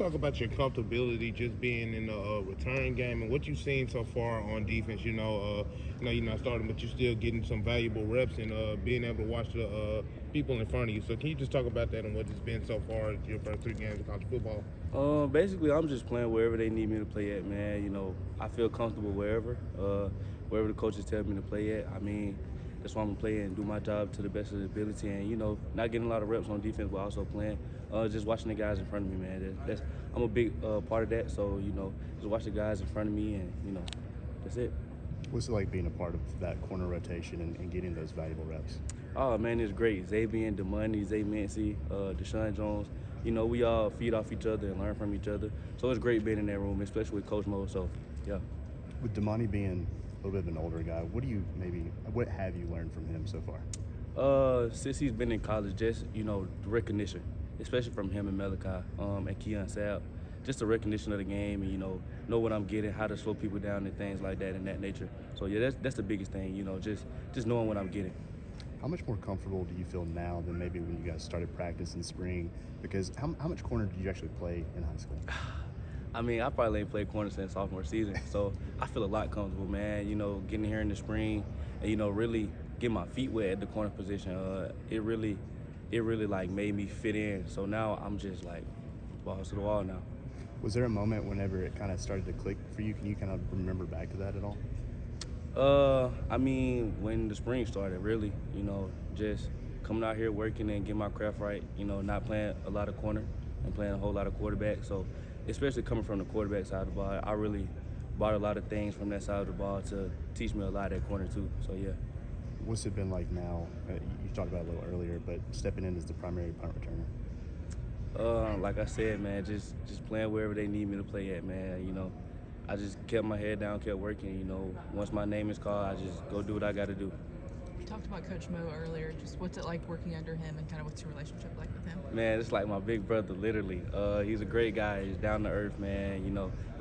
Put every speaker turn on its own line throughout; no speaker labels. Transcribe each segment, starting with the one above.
Talk about your comfortability just being in the return game and what you've seen so far on defense. You're not starting, but you're still getting some valuable reps and being able to watch the people in front of you. So can you just talk about that and what it's been so far your first 3 games of college football?
Basically, I'm just playing wherever they need me to play at, man. I feel comfortable wherever the coaches tell me to play at. I mean, that's why I'm gonna play and do my job to the best of the ability. And not getting a lot of reps on defense, but also playing, just watching the guys in front of me, man. I'm a big part of that. So just watch the guys in front of me, and that's it.
What's it like being a part of that corner rotation and getting those valuable reps?
Oh man, it's great. Xavier, DeMoney, Zay Mincy, Deshaun Jones. We all feed off each other and learn from each other. So it's great being in that room, especially with Coach Mo. So yeah.
With Damani being a little bit of an older guy, what have you learned from him so far?
Since he's been in college, just the recognition, especially from him and Malachi and Keon Sapp, just the recognition of the game and know what I'm getting, how to slow people down and things like that in that nature. So yeah, that's the biggest thing. Just knowing what I'm getting.
How much more comfortable do you feel now than maybe when you guys started practice in spring? Because how much corner did you actually play in high school?
I mean, I probably ain't played corner since sophomore season, so I feel a lot comfortable, man. Getting here in the spring and really get my feet wet at the corner position. It really like made me fit in. So now I'm just like balls to the wall now.
Was there a moment whenever it kind of started to click for you? Can you kind of remember back to that at all?
I mean, when the spring started, really, just coming out here working and getting my craft right, not playing a lot of corner and playing a whole lot of quarterback. So especially coming from the quarterback side of the ball, I really bought a lot of things from that side of the ball to teach me a lot at corner too. So yeah.
What's it been like now? You talked about it a little earlier, but stepping in as the primary punt returner.
Like I said, man, just playing wherever they need me to play at, man. I just kept my head down, kept working. Once my name is called, I just go do what I got to do.
You talked about Coach Mo earlier. Just what's it like working under him, and kind of what's your relationship like with him?
Man, it's like my big brother, literally. He's a great guy. He's down to earth, man. He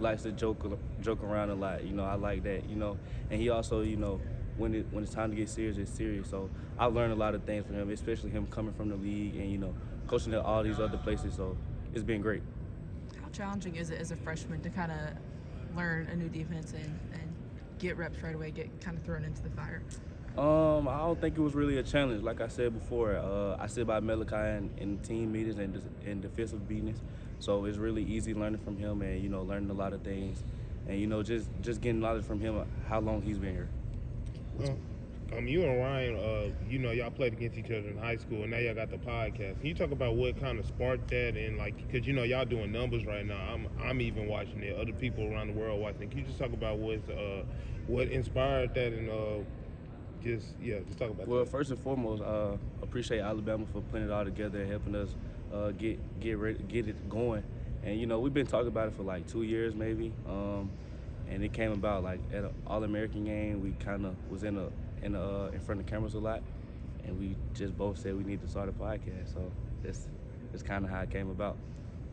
likes to joke around a lot. I like that. And he also, when it's time to get serious, it's serious. So I learned a lot of things from him, especially him coming from the league and coaching at all these other places. So it's been great.
How challenging is it as a freshman to kind of learn a new defense and get reps right away, get kind of thrown into the fire?
I don't think it was really a challenge. Like I said before, I sit by Malachi in team meetings and defensive meetings, so it's really easy learning from him and learning a lot of things, and just getting knowledge from him how long he's been here.
You and Ryan, y'all played against each other in high school, and now y'all got the podcast. Can you talk about what kind of sparked that, and because y'all doing numbers right now. I'm even watching it. Other people around the world watching it. Can you just talk about what inspired that, and just talk about that.
Well, first and foremost, appreciate Alabama for putting it all together and helping us get it going. And we've been talking about it for like 2 years maybe, and it came about like at an All-American game. We kind of was in front of cameras a lot, and we just both said we need to start a podcast. So that's kind of how it came about.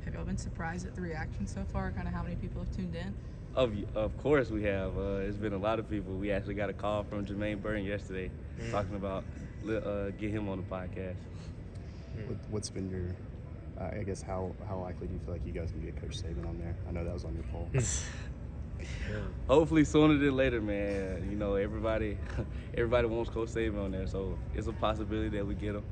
Have y'all been surprised at the reaction so far? Kind of how many people have tuned in?
Of course we have. It's been a lot of people. We actually got a call from Jermaine Burton yesterday talking about get him on the podcast.
What's been your, I guess, how likely do you feel like you guys can get Coach Saban on there? I know that was on your poll.
Hopefully sooner than later, man. Everybody wants Coach Saban on there, so it's a possibility that we get him.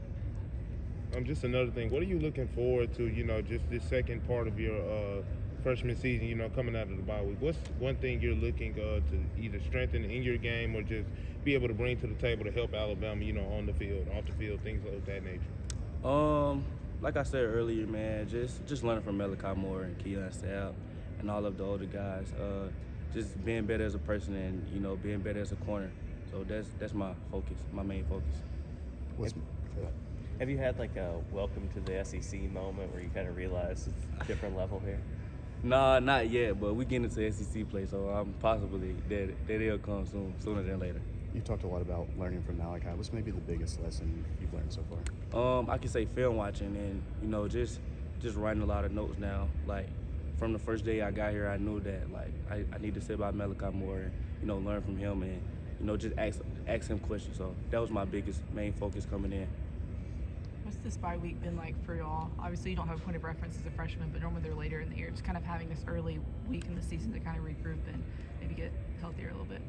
Just another thing, what are you looking forward to, just this second part of your freshman season, coming out of the bye week? What's one thing you're looking to either strengthen in your game or just be able to bring to the table to help Alabama, on the field, off the field, things of that nature?
Like I said earlier, man, just learning from Malachi Moore and Keon Sapp and all of the older guys. Just being better as a person and, being better as a corner. So that's my focus, my main focus.
Have you had like a welcome to the SEC moment where you kind of realize it's a different level here?
Nah, not yet, but we get into SEC play, so I'm possibly that it'll come sooner than later.
You talked a lot about learning from Malachi. What's maybe the biggest lesson you've learned so far?
I can say film watching and, just writing a lot of notes now. Like, from the first day I got here, I knew that, like, I need to sit by Malachi Moore and, learn from him and, just ask him questions. So that was my main focus coming in.
What's this bye week been like for y'all? Obviously, you don't have a point of reference as a freshman, but normally they're later in the year. Just kind of having this early week in the season to kind of regroup and maybe get healthier a little bit.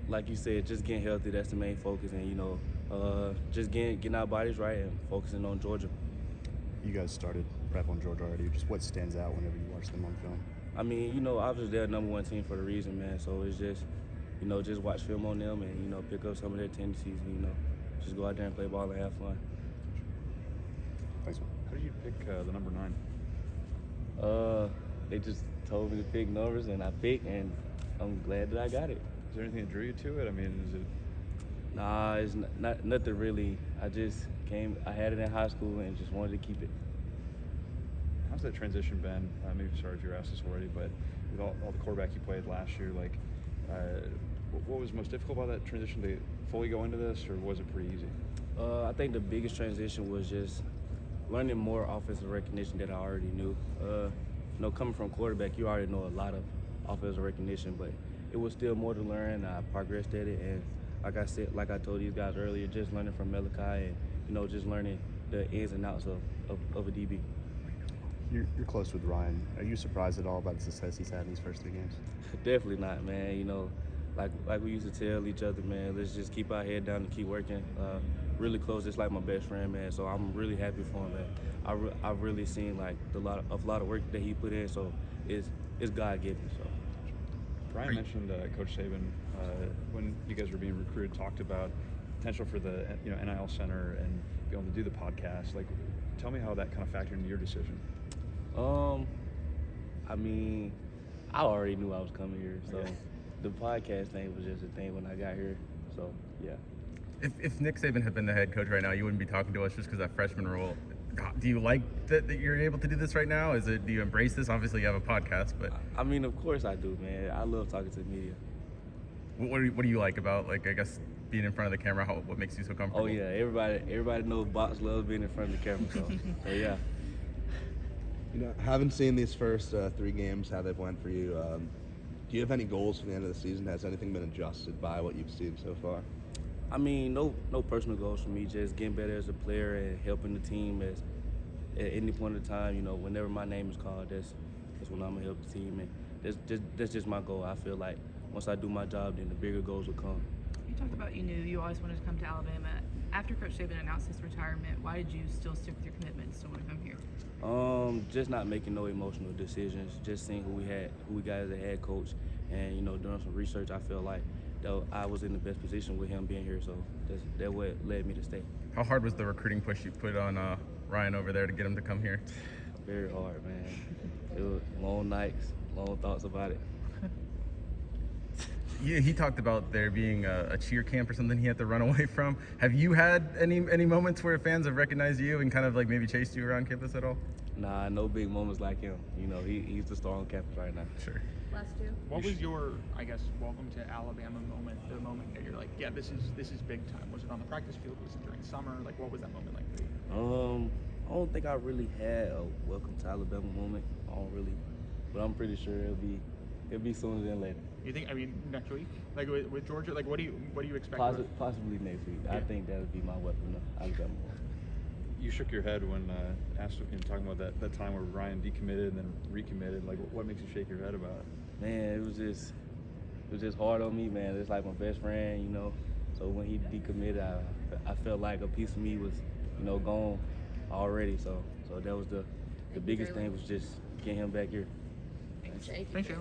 Like you said, just getting healthy, that's the main focus. And, just getting our bodies right and focusing on Georgia.
You guys started prep on Georgia already. Just what stands out whenever you watch them on film?
I mean, obviously they're number one team for a reason, man. So it's just, just watch film on them and, pick up some of their tendencies and, just go out there and play ball and have fun.
Thanks, man.
How did you pick the number 9?
They just told me to pick numbers and I picked, and I'm glad that I got it.
Is there anything that drew you to it? I mean, is it?
Nah, it's not nothing really. I had it in high school and just wanted to keep it.
How's that transition been? Maybe sorry if you were asked this already, but with all the quarterback you played last year, what was most difficult about that transition to fully go into this, or was it pretty easy?
I think the biggest transition was just learning more offensive recognition that I already knew. Coming from quarterback, you already know a lot of offensive recognition, but it was still more to learn. I progressed at it, and like I told these guys earlier, just learning from Malachi and just learning the ins and outs of a DB.
You're close with Ryan. Are you surprised at all about the success he's had in these first 3 games?
Definitely not, man. Like we used to tell each other, man, let's just keep our head down and keep working. Really close, just like my best friend, man. So I'm really happy for him, man. I've really seen a lot of work that he put in. So it's God-given. So.
Brian mentioned Coach Saban when you guys were being recruited, talked about potential for the NIL Center and being able to do the podcast. Tell me how that kind of factored into your decision.
I mean, I already knew I was coming here, so
Okay.
the podcast thing was just a thing when I got here. So yeah.
If Nick Saban had been the head coach right now, you wouldn't be talking to us just because that freshman role. Do you like that you're able to do this right now? Do you embrace this? Obviously, you have a podcast, but
I mean, of course I do, man. I love talking to the media.
what do you like about, I guess, being in front of the camera? What makes you so comfortable?
Oh yeah, everybody knows Box loves being in front of the camera. So yeah.
Having seen these first 3 games, how they've went for you, do you have any goals for the end of the season? Has anything been adjusted by what you've seen so far?
I mean, no personal goals for me. Just getting better as a player and helping the team at any point in time. Whenever my name is called, that's when I'm gonna help the team, and that's just my goal. I feel like once I do my job, then the bigger goals will come.
You talked about you knew you always wanted to come to Alabama. After Coach Saban announced his retirement, why did you still stick with your commitment and still want to come here?
Just not making no emotional decisions. Just seeing who we got as a head coach, and doing some research. I feel like that I was in the best position with him being here, so that's what led me to stay.
How hard was the recruiting push you put on Ryan over there to get him to come here?
Very hard, man. It was long nights, long thoughts about it.
He talked about there being a cheer camp or something he had to run away from. Have you had any moments where fans have recognized you and kind of maybe chased you around campus at all?
Nah, no big moments like him. He's the star on campus right now.
Sure.
Last 2.
What was your, welcome to Alabama moment? The moment that you're like, yeah, this is big time. Was it on the practice field? Was it during summer? What was that moment like for you?
I don't think I really had a welcome to Alabama moment. I don't really, but I'm pretty sure it'll be sooner than later.
You think? Next week, with Georgia, what do you expect?
Possibly next week.
Yeah.
I think that would be my welcome to Alabama moment.
You shook your head when asked, talking about that time where Ryan decommitted and then recommitted. What makes you shake your head about it?
Man, it was just hard on me, man. It's like my best friend, So when he decommitted, I felt like a piece of me was, gone already. So that was the biggest thing was just getting him back here.
Thanks, Jake.
Thanks, Jalen.